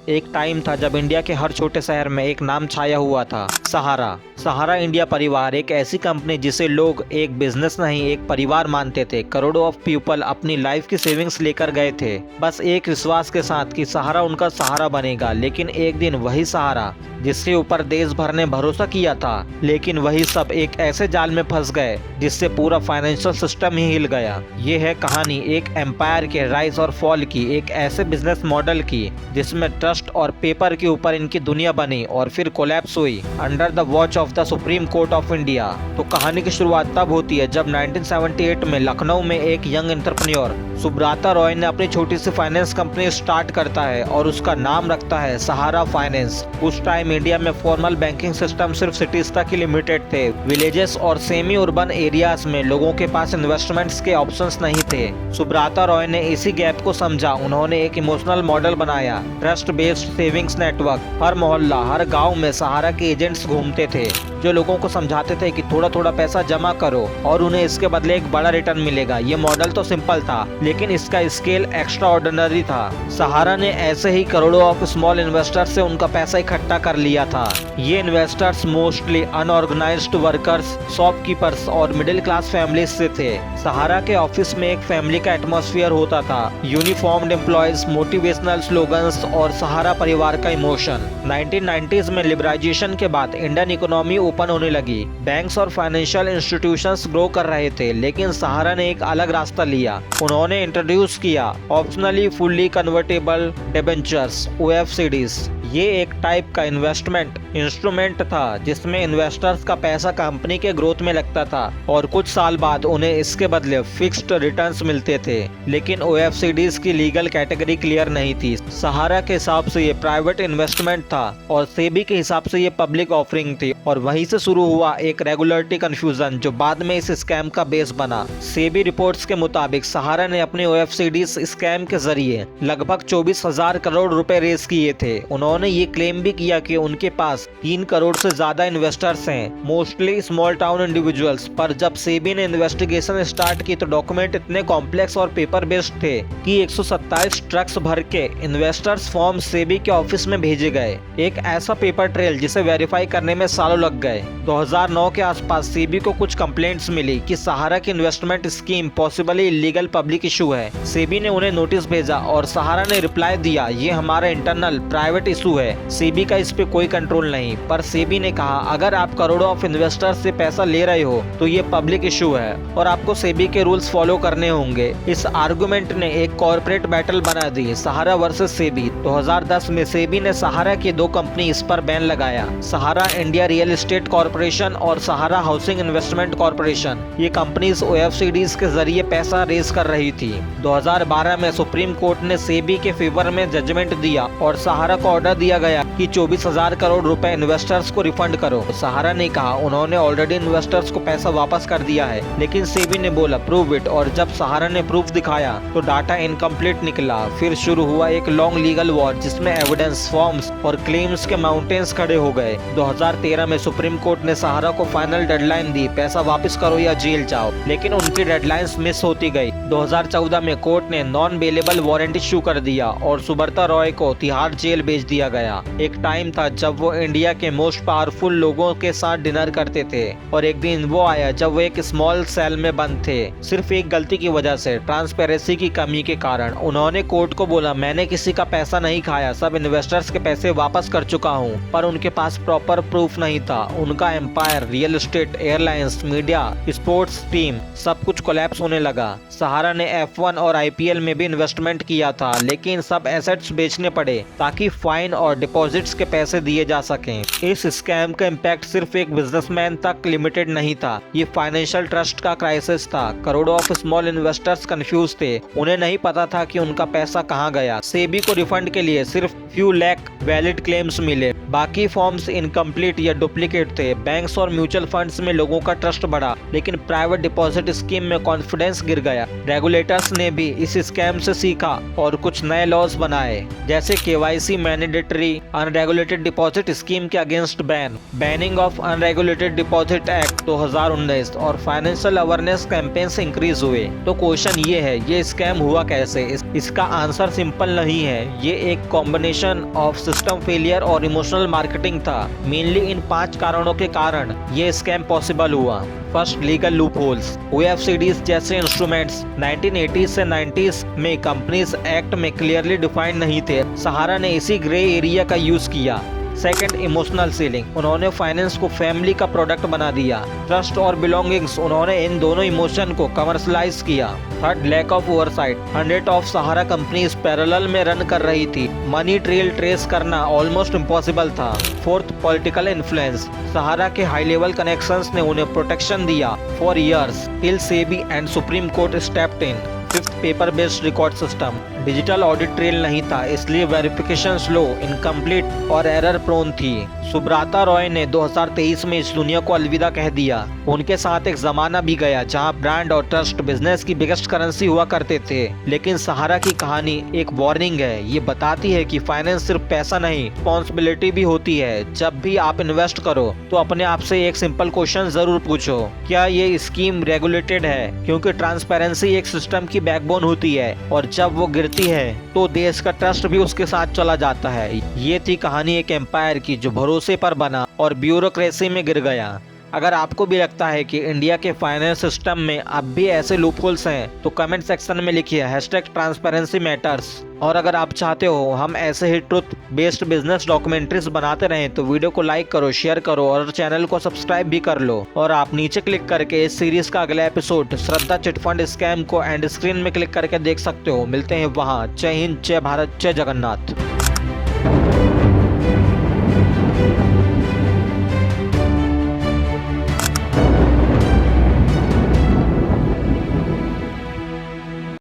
एक टाइम था जब इंडिया के हर छोटे शहर में एक नाम छाया हुआ था, सहारा। सहारा इंडिया परिवार एक ऐसी कंपनी जिसे लोग एक बिजनेस नहीं एक परिवार मानते थे। करोड़ों ऑफ पीपल अपनी लाइफ की सेविंग्स लेकर गए थे, बस एक विश्वास के साथ कि सहारा उनका सहारा बनेगा। लेकिन एक दिन वही सहारा जिसके ऊपर देश भर ने भरोसा किया था, लेकिन वही सब एक ऐसे जाल में फंस गए जिससे पूरा फाइनेंशियल सिस्टम ही हिल गया। ये है कहानी एक एम्पायर के राइज और फॉल की, एक ऐसे बिजनेस मॉडल की जिसमें ट्रस्ट और पेपर के ऊपर इनकी दुनिया बनी और फिर कोलैप्स हुई under the watch of the supreme court of India. तो कहानी की शुरुआत तब होती है जब 1978 में लखनऊ में एक यंग एंटरप्रेन्योर सुब्रता रॉय ने अपनी छोटी सी फाइनेंस कंपनी स्टार्ट करता है और उसका नाम रखता है सहारा फाइनेंस। उस टाइम इंडिया में फॉर्मल बैंकिंग सिस्टम सिर्फ सिटीज तक ही लिमिटेड थे। विलेजेस और सेमी अर्बन एरियाज में लोगों के पास इन्वेस्टमेंट्स के ऑप्शंस नहीं थे। सुब्रता रॉय ने इसी गैप को समझा। उन्होंने एक इमोशनल मॉडल बनाया, ट्रस्ट बेस्ड सेविंग्स नेटवर्क। हर मोहल्ला हर गांव में सहारा के एजेंट्स घूमते थे जो लोगों को समझाते थे कि थोड़ा थोड़ा पैसा जमा करो और उन्हें इसके बदले एक बड़ा रिटर्न मिलेगा। ये मॉडल तो सिंपल था लेकिन इसका स्केल एक्स्ट्रा ऑर्डिनरी था। सहारा ने ऐसे ही करोड़ों ऑफ स्मॉल इन्वेस्टर्स से उनका पैसा इकट्ठा कर लिया था। ये investors mostly unorganised workers, shopkeepers और मिडिल क्लास फैमिलीज से थे। सहारा के ऑफिस में एक फैमिली का एटमॉस्फेयर होता था, यूनिफॉर्म्ड एम्प्लॉयज, मोटिवेशनल स्लोगन्स और सहारा परिवार का इमोशन। 1990s में लिबराइजेशन के बाद इंडियन इकोनॉमी ओपन होने लगी, बैंक्स और फाइनेंशियल इंस्टीट्यूशंस ग्रो कर रहे थे, लेकिन सहारा ने एक अलग रास्ता लिया। उन्होंने इंट्रोड्यूस किया optionally fully convertible debentures, OFCDs। ये एक टाइप का इन्वेस्टमेंट इंस्ट्रूमेंट था जिसमें इन्वेस्टर्स का पैसा कंपनी के ग्रोथ में लगता था और कुछ साल बाद उन्हें इसके बदले फिक्स्ड रिटर्न्स मिलते थे। लेकिन OFCDs की लीगल कैटेगरी क्लियर नहीं थी। सहारा के हिसाब से ये प्राइवेट इन्वेस्टमेंट था और सेबी के हिसाब से ये पब्लिक ऑफरिंग थी और वहीं से शुरू हुआ एक रेगुलेटरी कंफ्यूजन जो बाद में इस स्कैम का बेस बना। सेबी रिपोर्ट्स के मुताबिक सहारा ने अपने OFCDs स्कैम के जरिए लगभग 24,000 करोड़ रुपए रेज किए थे। उन्होंने ये क्लेम भी किया कि उनके पास 3 करोड़ से ज्यादा इन्वेस्टर्स हैं, मोस्टली स्मॉल टाउन इंडिविजुअल्स। पर जब सेबी ने इन्वेस्टिगेशन स्टार्ट की तो डॉक्यूमेंट इतने कॉम्प्लेक्स और पेपर बेस्ड थे कि 127 ट्रक्स भर के इन्वेस्टर्स फॉर्म सेबी के ऑफिस में भेजे गए। एक ऐसा पेपर ट्रेल जिसे वेरीफाई करने में सालों लग गए। 2009 के आसपास सेबी को कुछ कंप्लेंट्स मिली कि सहारा की investment scheme possibly illegal public issue है। सेबी ने उन्हें नोटिस भेजा और सहारा ने रिप्लाई दिया, ये हमारा इंटरनल प्राइवेट इशू है, सेबी का इस पे कोई कंट्रोल नहीं। पर सेबी ने कहा अगर आप करोड़ों ऑफ इन्वेस्टर्स से पैसा ले रहे हो तो ये पब्लिक इशू है और आपको सेबी के रूल्स फॉलो करने होंगे। इस आर्गुमेंट ने एक कॉर्पोरेट बैटल बना दी, सहारा वर्सेस सेबी। 2010 में सेबी ने सहारा की 2 कंपनी इस पर बैन लगाया, सहारा इंडिया रियल एस्टेट कॉर्पोरेशन और सहारा हाउसिंग इन्वेस्टमेंट कॉर्पोरेशन। ये कंपनीज OFCDs के जरिए पैसा रेज कर रही थी। 2012 में सुप्रीम कोर्ट ने सेबी के फेवर में जजमेंट दिया और सहारा को ऑर्डर दिया गया कि 24,000 करोड़ रुपए इन्वेस्टर्स को रिफंड करो। सहारा ने कहा उन्होंने ऑलरेडी इन्वेस्टर्स को पैसा वापस कर दिया है, लेकिन सेबी ने बोला प्रूव इट। और जब सहारा ने प्रूफ दिखाया तो डाटा इनकम्प्लीट निकला। फिर शुरू हुआ एक लॉन्ग लीगल वॉर जिसमें एविडेंस, फॉर्म्स और क्लेम्स के माउंटेन्स खड़े हो गए। 2013 में सुप्रीम कोर्ट ने सहारा को फाइनल डेडलाइन दी, पैसा वापस करो या जेल जाओ, लेकिन उनकी डेडलाइंस मिस होती गई। 2014 में कोर्ट ने नॉन बेलेबल वारंट इशू कर दिया और सुब्रता रॉय को तिहाड़ जेल भेज दिया गया। एक टाइम था जब वो इंडिया के मोस्ट पावरफुल लोगों के साथ डिनर करते थे और एक दिन वो आया जब वो एक स्मॉल सेल में बंद थे, सिर्फ एक गलती की वजह से, ट्रांसपेरेंसी की कमी के कारण। उन्होंने कोर्ट को बोला मैंने किसी का पैसा नहीं खाया, सब इन्वेस्टर्स के पैसे वापस कर चुका हूँ। पर उनके पास प्रॉपर प्रूफ नहीं था। उनका empire, real estate, airlines, media, sports team सब कुछ कोलैप्स होने लगा। सहारा ने F1 और IPL में भी इन्वेस्टमेंट किया था, लेकिन सब एसेट्स बेचने पड़े ताकि फाइन और डिपॉजिट्स के पैसे दिए जा सकें। इस स्कैम का इम्पैक्ट सिर्फ एक बिजनेसमैन तक लिमिटेड नहीं था, ये फाइनेंशियल ट्रस्ट का क्राइसिस था। करोड़ों ऑफ स्मॉल इन्वेस्टर्स कंफ्यूज थे, उन्हें नहीं पता था कि उनका पैसा कहां गया। सेबी को रिफंड के लिए सिर्फ फ्यू लाख वैलिड क्लेम्स मिले, बाकी फॉर्म्स इनकम्प्लीट या डुप्लीकेट थे। बैंक्स और म्यूचुअल फंड्स में लोगों का ट्रस्ट बढ़ा, लेकिन प्राइवेट डिपॉजिट स्कीम में कॉन्फिडेंस गिर गया। रेगुलेटर्स ने भी इस स्कैम से सीखा और कुछ नए लॉज बनाए, जैसे KYC mandatory mandatory unregulated deposit scheme के against banning of unregulated deposit act 2019 और फाइनेंशियल अवेयरनेस कैंपेन्स इंक्रीज हुए। तो क्वेश्चन ये है, ये स्कैम हुआ कैसे? इसका आंसर सिंपल नहीं है। ये एक कॉम्बिनेशन ऑफ सिस्टम फेलियर और इमोशनल मार्केटिंग था। मेनली इन 5 कारणों के कारण ये स्कैम पॉसिबल हुआ। First, legal loopholes. OFCDs जैसे इंस्ट्रूमेंट्स 1980s से 90s में कंपनीज एक्ट में क्लियरली डिफाइंड नहीं थे। सहारा ने इसी ग्रे एरिया का यूज किया। Second, emotional ceiling. उन्होंने फाइनेंस को फैमिली का प्रोडक्ट बना दिया। ट्रस्ट और बिलोंगिंग्स, उन्होंने इन दोनों इमोशन को कमर्शलाइज किया। Third, lack of oversight. 100 of Sahara companies parallel में रन कर रही थी। मनी ट्रेल ट्रेस करना ऑलमोस्ट इम्पॉसिबल था। Fourth, political influence. सहारा के हाई लेवल कनेक्शंस ने उन्हें प्रोटेक्शन दिया for years till SEBI and supreme court stepped in. Fifth, paper based record system. Digital audit trail नहीं था, इसलिए वेरिफिकेशन स्लो, इनकम्प्लीट और एरर प्रोन थी। सुब्रता रॉय ने 2023 में इस दुनिया को अलविदा कह दिया। उनके साथ एक जमाना भी गया जहां ब्रांड और ट्रस्ट बिजनेस की बिगेस्ट करेंसी हुआ करते थे। लेकिन सहारा की कहानी एक वार्निंग है। ये बताती है कि फाइनेंस सिर्फ पैसा नहीं, रिस्पॉन्सिबिलिटी भी होती है। जब भी आप इन्वेस्ट करो तो अपने आप से एक सिंपल क्वेश्चन जरूर पूछो, क्या ये स्कीम रेगुलेटेड है? क्योंकि ट्रांसपेरेंसी एक सिस्टम की बैकबोन होती है और जब वो गिरती है तो देश का ट्रस्ट भी उसके साथ चला जाता है। ये थी कहानी एक एम्पायर की जो भरोसे पर बना और ब्यूरोक्रेसी में गिर गया। अगर आपको भी लगता है कि इंडिया के फाइनेंस सिस्टम में अब भी ऐसे लूपहोल्स हैं तो कमेंट सेक्शन में लिखिए #ट्रांसपेरेंसी मैटर्स। और अगर आप चाहते हो हम ऐसे ही ट्रुथ बेस्ड बिजनेस डॉक्यूमेंट्रीज बनाते रहें तो वीडियो को लाइक करो, शेयर करो और चैनल को सब्सक्राइब भी कर लो। और आप नीचे क्लिक करके इस सीरीज का अगला एपिसोड श्रद्धा चिटफंड स्कैम को एंड स्क्रीन में क्लिक करके देख सकते हो। मिलते हैं वहाँ। जय हिंद, जय भारत, जय जगन्नाथ।